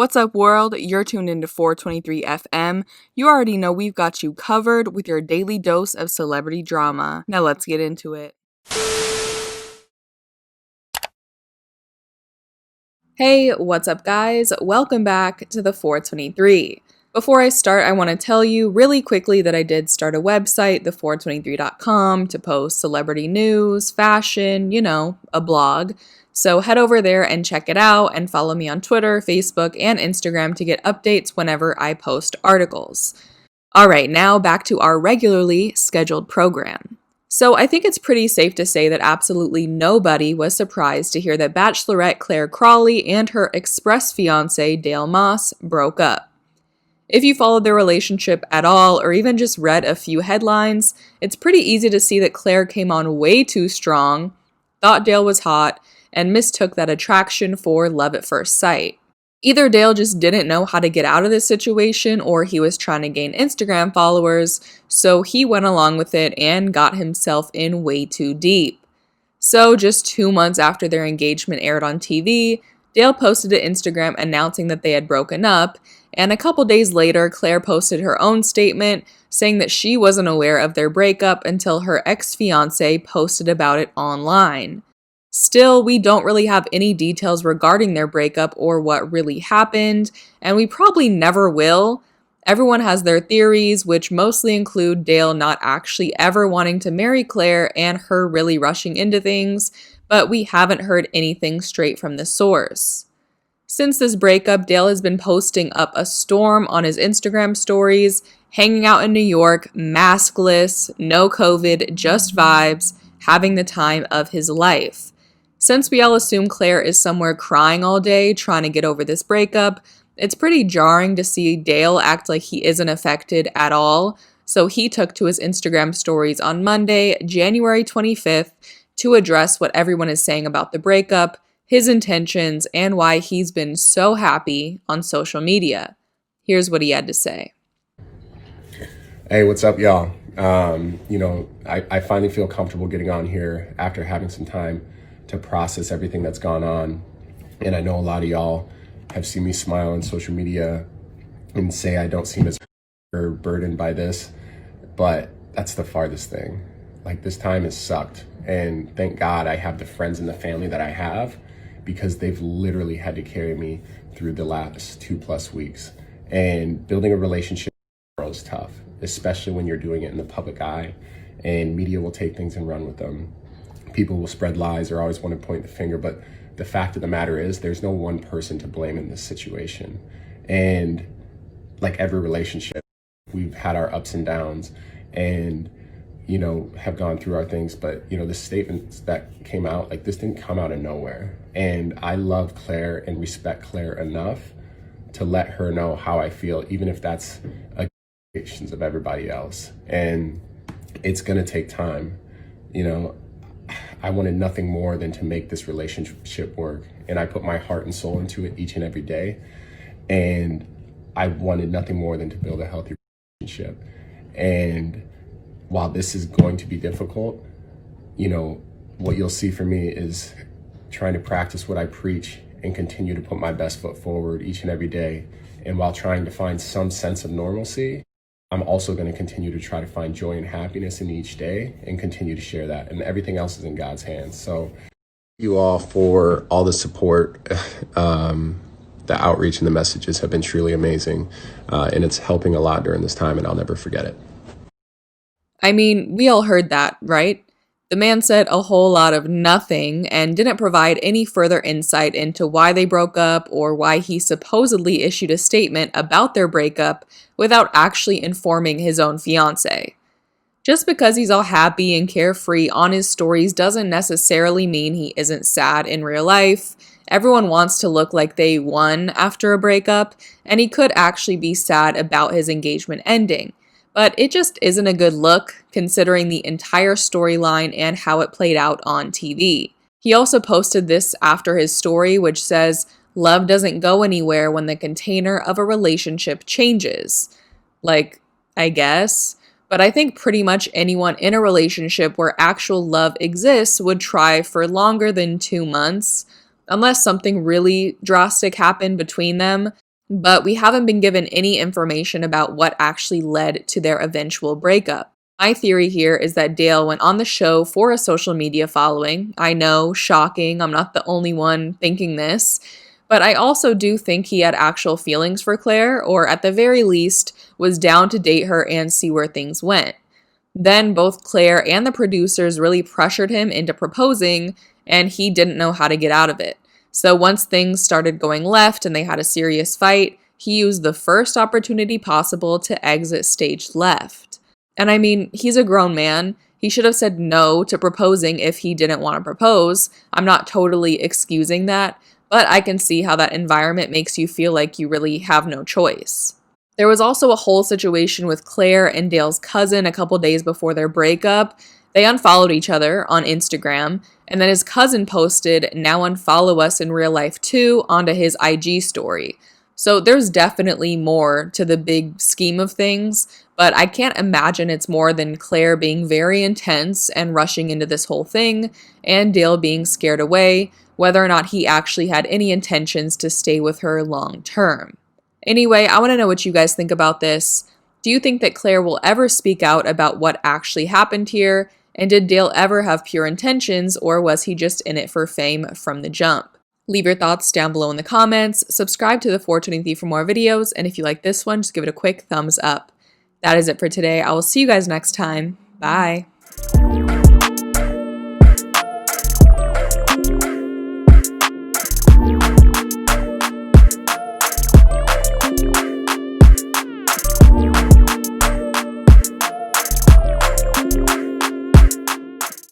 What's up, world? You're tuned into 423 FM. You already know we've got you covered with your daily dose of celebrity drama. Now let's get into it. Hey, what's up, guys? Welcome back to the 423. Before I start, I want to tell you really quickly that I did start a website, the423.com, to post celebrity news, fashion, a blog. So head over there and check it out and follow me on Twitter, Facebook, and Instagram to get updates whenever I post articles. All right, now back to our regularly scheduled program. So I think it's pretty safe to say that absolutely nobody was surprised to hear that Bachelorette Clare Crawley and her express fiance Dale Moss broke up. If you followed their relationship at all, or even just read a few headlines, it's pretty easy to see that Clare came on way too strong, thought Dale was hot, and mistook that attraction for love at first sight. Either Dale just didn't know how to get out of this situation, or he was trying to gain Instagram followers, so he went along with it and got himself in way too deep. So just 2 months after their engagement aired on TV, Dale posted to Instagram announcing that they had broken up, and a couple days later, Clare posted her own statement saying that she wasn't aware of their breakup until her ex-fiance posted about it online. Still, we don't really have any details regarding their breakup or what really happened, and we probably never will. Everyone has their theories, which mostly include Dale not actually ever wanting to marry Clare and her really rushing into things, but we haven't heard anything straight from the source. Since this breakup, Dale has been posting up a storm on his Instagram stories, hanging out in New York, maskless, no COVID, just vibes, having the time of his life. Since we all assume Clare is somewhere crying all day, trying to get over this breakup, it's pretty jarring to see Dale act like he isn't affected at all, so he took to his Instagram stories on Monday, January 25th, to address what everyone is saying about the breakup, his intentions, and why he's been so happy on social media. Here's what he had to say. Hey, what's up, y'all? I finally feel comfortable getting on here after having some time to process everything that's gone on. And I know a lot of y'all have seen me smile on social media and say I don't seem as burdened by this, but that's the farthest thing. Like, this time has sucked. And thank God I have the friends and the family that I have, because they've literally had to carry me through the last 2+ weeks. And building a relationship is tough, especially when you're doing it in the public eye, and media will take things and run with them. People will spread lies or always want to point the finger, but the fact of the matter is there's no one person to blame in this situation. And like every relationship, we've had our ups and downs and have gone through our things, but the statements that came out, like, this didn't come out of nowhere. And I love Clare and respect Clare enough to let her know how I feel, even if that's expectations of everybody else. And it's gonna take time. I wanted nothing more than to make this relationship work, and I put my heart and soul into it each and every day. And I wanted nothing more than to build a healthy relationship. And while this is going to be difficult, what you'll see from me is trying to practice what I preach and continue to put my best foot forward each and every day. And while trying to find some sense of normalcy, I'm also going to continue to try to find joy and happiness in each day and continue to share that. And everything else is in God's hands. So thank you all for all the support. The outreach and the messages have been truly amazing. And it's helping a lot during this time, and I'll never forget it. I mean, we all heard that, right? The man said a whole lot of nothing and didn't provide any further insight into why they broke up or why he supposedly issued a statement about their breakup without actually informing his own fiance. Just because he's all happy and carefree on his stories doesn't necessarily mean he isn't sad in real life. Everyone wants to look like they won after a breakup, and he could actually be sad about his engagement ending. But it just isn't a good look, considering the entire storyline and how it played out on TV. He also posted this after his story, which says, "Love doesn't go anywhere when the container of a relationship changes." Like, I guess. But I think pretty much anyone in a relationship where actual love exists would try for longer than 2 months, unless something really drastic happened between them. but we haven't been given any information about what actually led to their eventual breakup. My theory here is that Dale went on the show for a social media following. I know, shocking, I'm not the only one thinking this, but I also do think he had actual feelings for Clare, or at the very least, was down to date her and see where things went. Then both Clare and the producers really pressured him into proposing, and he didn't know how to get out of it. So once things started going left and they had a serious fight, he used the first opportunity possible to exit stage left. And I mean, he's a grown man. He should have said no to proposing if he didn't want to propose. I'm not totally excusing that, but I can see how that environment makes you feel like you really have no choice. There was also a whole situation with Clare and Dale's cousin a couple days before their breakup. They unfollowed each other on Instagram, and then his cousin posted, "Now unfollow us in real life too," onto his IG story. So there's definitely more to the big scheme of things, but I can't imagine it's more than Clare being very intense and rushing into this whole thing, and Dale being scared away, whether or not he actually had any intentions to stay with her long term. Anyway, I want to know what you guys think about this. Do you think that Clare will ever speak out about what actually happened here? And did Dale ever have pure intentions, or was he just in it for fame from the jump? Leave your thoughts down below in the comments, subscribe to the 423 for more videos, and if you like this one, just give it a quick thumbs up. That is it for today. I will see you guys next time. Bye.